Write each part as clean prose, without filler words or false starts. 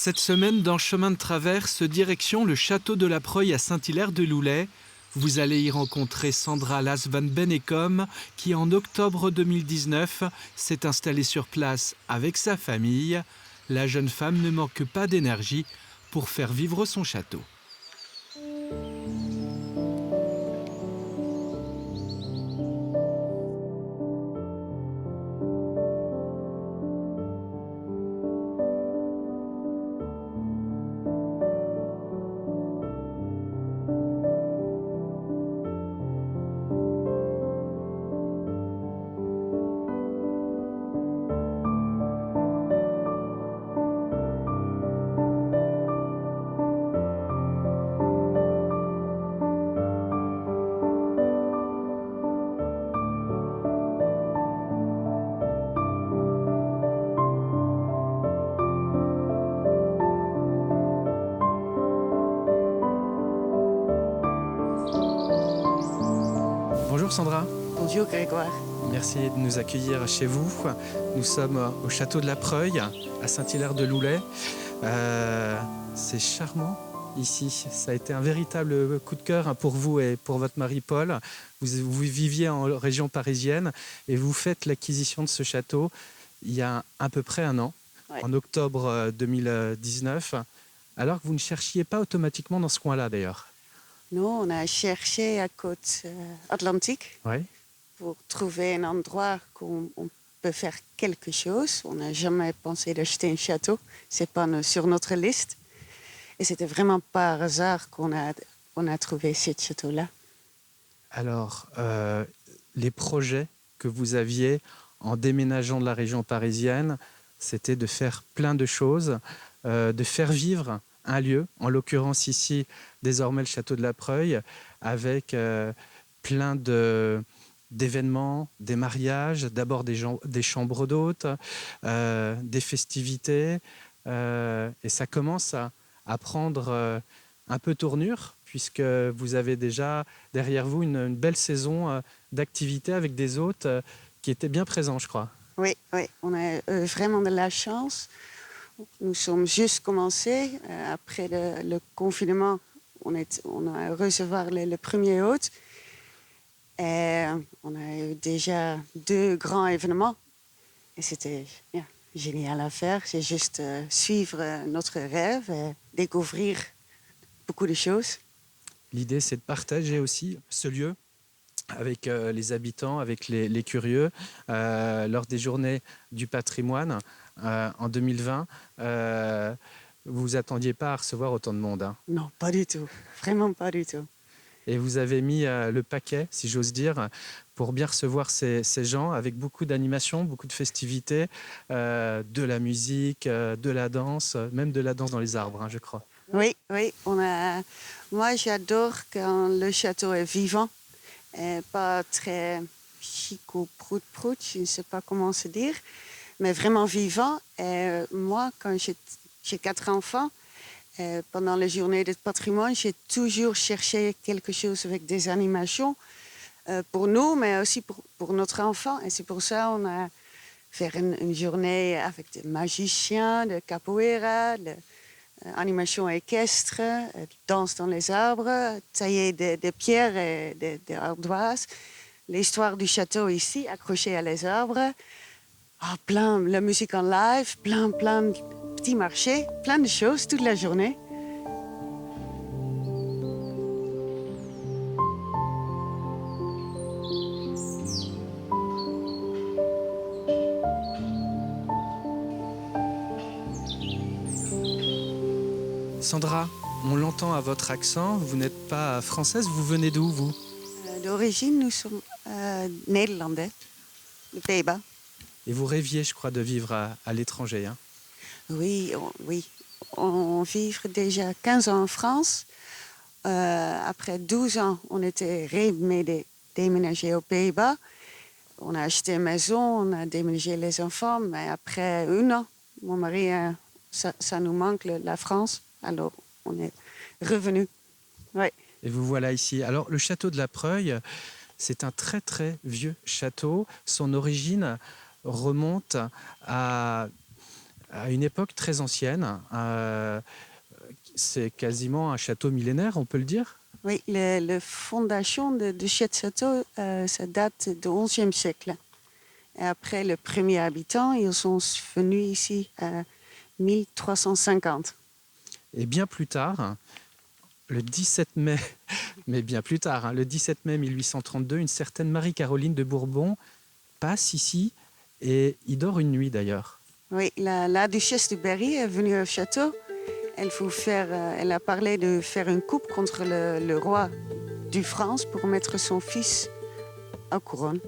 Cette semaine, dans Chemin de Traverse, direction le château de la Preuille à Saint-Hilaire-de-Loulay. Vous allez y rencontrer Sandra Las van Bennekom, qui en octobre 2019 s'est installée sur place avec sa famille. La jeune femme ne manque pas d'énergie pour faire vivre son château. Bonjour Sandra. Bonjour Grégoire. Merci de nous accueillir chez vous. Nous sommes au château de la Preuille, à Saint-Hilaire-de-Loulay. C'est charmant ici. Ça a été un véritable coup de cœur pour vous et pour votre mari Paul. Vous viviez en région parisienne et vous faites l'acquisition de ce château il y a à peu près un an, Ouais. en octobre 2019, alors que vous ne cherchiez pas automatiquement dans ce coin-là d'ailleurs. Nous, on a cherché à côte atlantique Oui. pour trouver un endroit où on peut faire quelque chose. On n'a jamais pensé d'acheter un château. C'est pas sur notre liste. Et c'était vraiment par hasard qu'on a trouvé ce château-là. Alors, les projets que vous aviez en déménageant de la région parisienne, c'était de faire plein de choses, de faire vivre un lieu, en l'occurrence ici, désormais le château de la Preuille, avec plein d'événements, des mariages, d'abord des chambres d'hôtes, des festivités, et ça commence à prendre un peu tournure, puisque vous avez déjà derrière vous une belle saison d'activité avec des hôtes qui étaient bien présents, je crois. Oui, on a vraiment de la chance. Nous sommes juste commencés. Après le confinement, on a recevoir le premier hôte. Et on a eu déjà 2 grands événements. Et c'était génial à faire. C'est juste suivre notre rêve et découvrir beaucoup de choses. L'idée, c'est de partager aussi ce lieu avec les habitants, avec les curieux, lors des journées du patrimoine en 2020. Vous vous attendiez pas à recevoir autant de monde, hein. Non, pas du tout. Vraiment pas du tout. Et vous avez mis le paquet, si j'ose dire, pour bien recevoir ces gens, avec beaucoup d'animations, beaucoup de festivités, de la musique, de la danse, même de la danse dans les arbres, hein, je crois. Oui. Moi, j'adore quand le château est vivant et pas très chic ou prout-prout, je ne sais pas comment se dire, mais vraiment vivant. Et moi, quand j'ai 4 enfants, pendant les journées de patrimoine, j'ai toujours cherché quelque chose avec des animations pour nous, mais aussi pour notre enfant. Et c'est pour ça qu'on a fait une journée avec des magiciens, de capoeira, de animation équestre, danse dans les arbres, tailler des pierres et des ardoises. L'histoire du château ici, accrochée à les arbres. Plein la musique en live, plein de petits marchés, plein de choses toute la journée. Sandra, on l'entend à votre accent, vous n'êtes pas française, vous venez d'où, vous? D'origine, nous sommes néerlandais, les Pays-Bas. Et vous rêviez, je crois, de vivre à l'étranger, hein? Oui. On vit déjà 15 ans en France. Après 12 ans, on était déménagé aux Pays-Bas. On a acheté une maison, on a déménagé les enfants, mais après 1 an, mon mari, ça nous manque, la France. Alors, on est revenu. Ouais. Et vous voilà ici. Alors, le château de la Preuille, c'est un très très vieux château. Son origine remonte à à une époque très ancienne. C'est quasiment un château millénaire, on peut le dire. Oui, la fondation de ce château, ça date du XIe siècle. Et après, les premiers habitants, ils sont venus ici à 1350. Et bien plus tard, le 17 mai, mais bien plus tard, le 17 mai 1832, une certaine Marie-Caroline de Bourbon passe ici et y dort une nuit d'ailleurs. Oui, la duchesse de Berry est venue au château. Elle a parlé de faire une coupe contre le roi de France pour mettre son fils en couronne.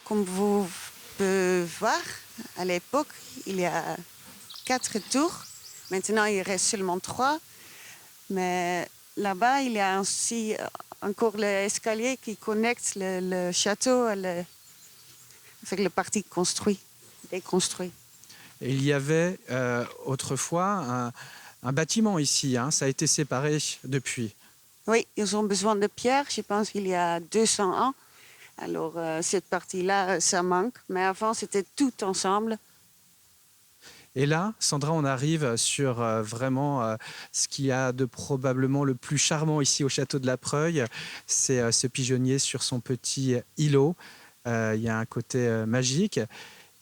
Comme vous pouvez voir, à l'époque, il y a 4 tours. Maintenant, il reste seulement 3. Mais là-bas, il y a aussi encore l'escalier qui connecte le château avec le parti construit, déconstruit. Et il y avait autrefois un bâtiment ici, ça a été séparé depuis. Oui, ils ont besoin de pierre, je pense qu'il y a 200 ans. Alors, cette partie-là, ça manque. Mais avant, c'était tout ensemble. Et là, Sandra, on arrive sur vraiment ce qu'il y a de probablement le plus charmant ici au château de la Preuille. C'est ce pigeonnier sur son petit îlot. Il y a un côté magique.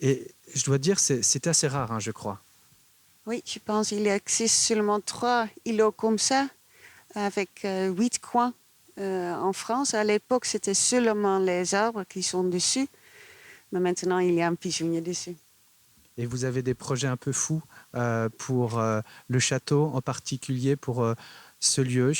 Et je dois dire, c'est assez rare, je crois. Oui, je pense qu'il existe seulement 3 îlots comme ça, avec 8 coins. En France, à l'époque, c'était seulement les arbres qui sont dessus. Mais maintenant, il y a un pigeonnier dessus. Et vous avez des projets un peu fous pour le château, en particulier pour ce lieu,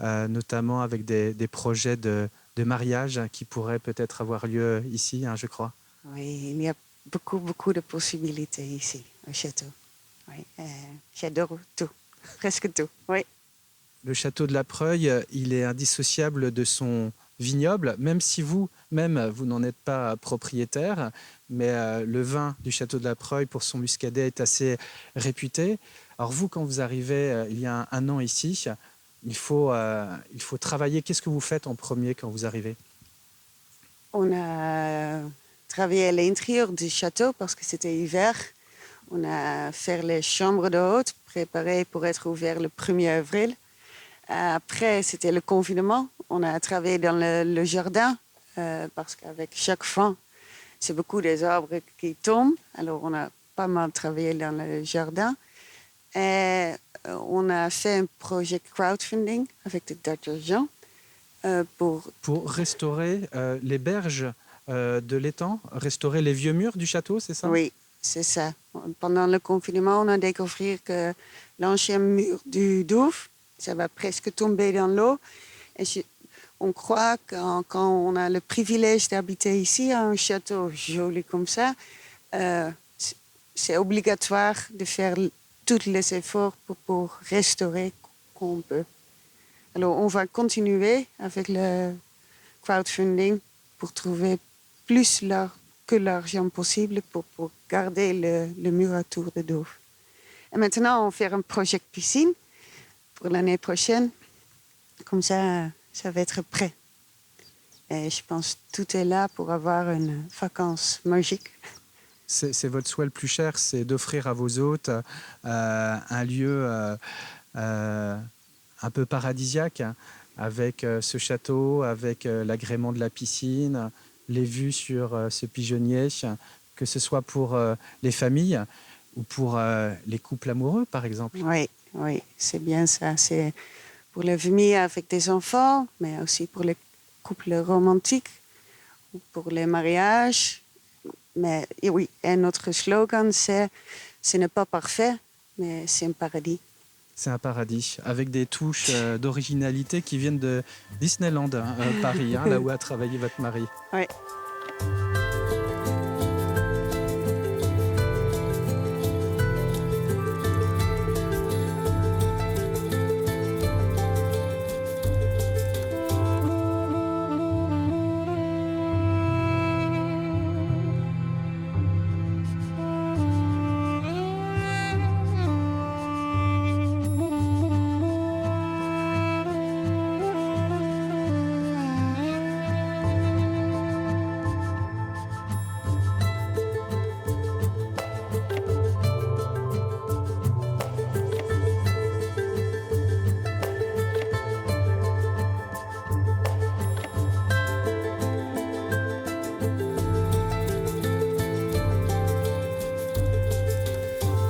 notamment avec des projets de mariage qui pourraient peut-être avoir lieu ici, je crois. Oui, il y a beaucoup de possibilités ici, au château. Oui, j'adore tout, presque tout, oui. Le château de la Preuille, il est indissociable de son vignoble, même si vous-même, vous n'en êtes pas propriétaire, mais le vin du château de la Preuille, pour son muscadet, est assez réputé. Alors vous, quand vous arrivez il y a un an ici, il faut travailler. Qu'est-ce que vous faites en premier quand vous arrivez? On a travaillé à l'intérieur du château parce que c'était hiver. On a fait les chambres de hôtes, préparées pour être ouvertes le 1er avril. Après, c'était le confinement. On a travaillé dans le jardin parce qu'avec chaque vent, c'est beaucoup des arbres qui tombent. Alors, on a pas mal travaillé dans le jardin. Et on a fait un projet crowdfunding avec le Dr. Jean pour restaurer les berges de l'étang, restaurer les vieux murs du château, c'est ça? Oui, c'est ça. Pendant le confinement, on a découvert que l'ancien mur du Douve, ça va presque tomber dans l'eau. Et on croit que quand on a le privilège d'habiter ici, à un château joli comme ça, c'est obligatoire de faire tous les efforts pour restaurer qu'on peut. Alors, on va continuer avec le crowdfunding pour trouver plus que l'argent possible pour garder le mur autour de Douve. Et maintenant, on fait un projet piscine pour l'année prochaine. Comme ça, ça va être prêt. Et je pense que tout est là pour avoir une vacance magique. C'est votre souhait le plus cher, c'est d'offrir à vos hôtes un lieu un peu paradisiaque, avec ce château, avec l'agrément de la piscine, les vues sur ce pigeonnier. que ce soit pour les familles ou pour les couples amoureux, par exemple. Oui, oui, c'est bien ça. C'est pour les familles avec des enfants, mais aussi pour les couples romantiques, ou pour les mariages. Mais et oui, et notre slogan, c'est ce n'est pas parfait, mais c'est un paradis. C'est un paradis, avec des touches d'originalité qui viennent de Disneyland, Paris, là où a travaillé votre mari. Oui.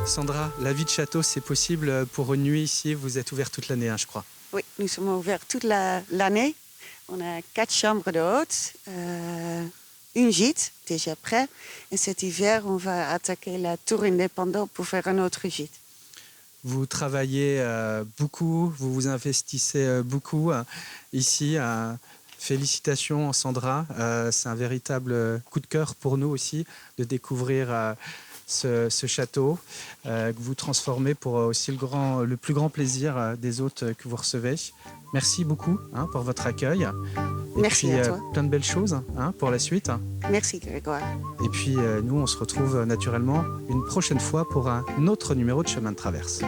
Sandra, la vie de château, c'est possible pour une nuit ici. Vous êtes ouvert toute l'année, je crois. Oui, nous sommes ouverts toute l'année. On a 4 chambres de hôtes, une gîte déjà prêt. Et cet hiver, on va attaquer la tour indépendante pour faire un autre gîte. Vous travaillez beaucoup, vous vous investissez beaucoup ici. Félicitations, Sandra. C'est un véritable coup de cœur pour nous aussi de découvrir ce château que vous transformez pour aussi le plus grand plaisir des hôtes que vous recevez. Merci beaucoup pour votre accueil. Et Merci puis, à toi. plein de belles choses pour la suite. Merci Grégoire. Et puis nous, on se retrouve naturellement une prochaine fois pour un autre numéro de Chemin de Traverse.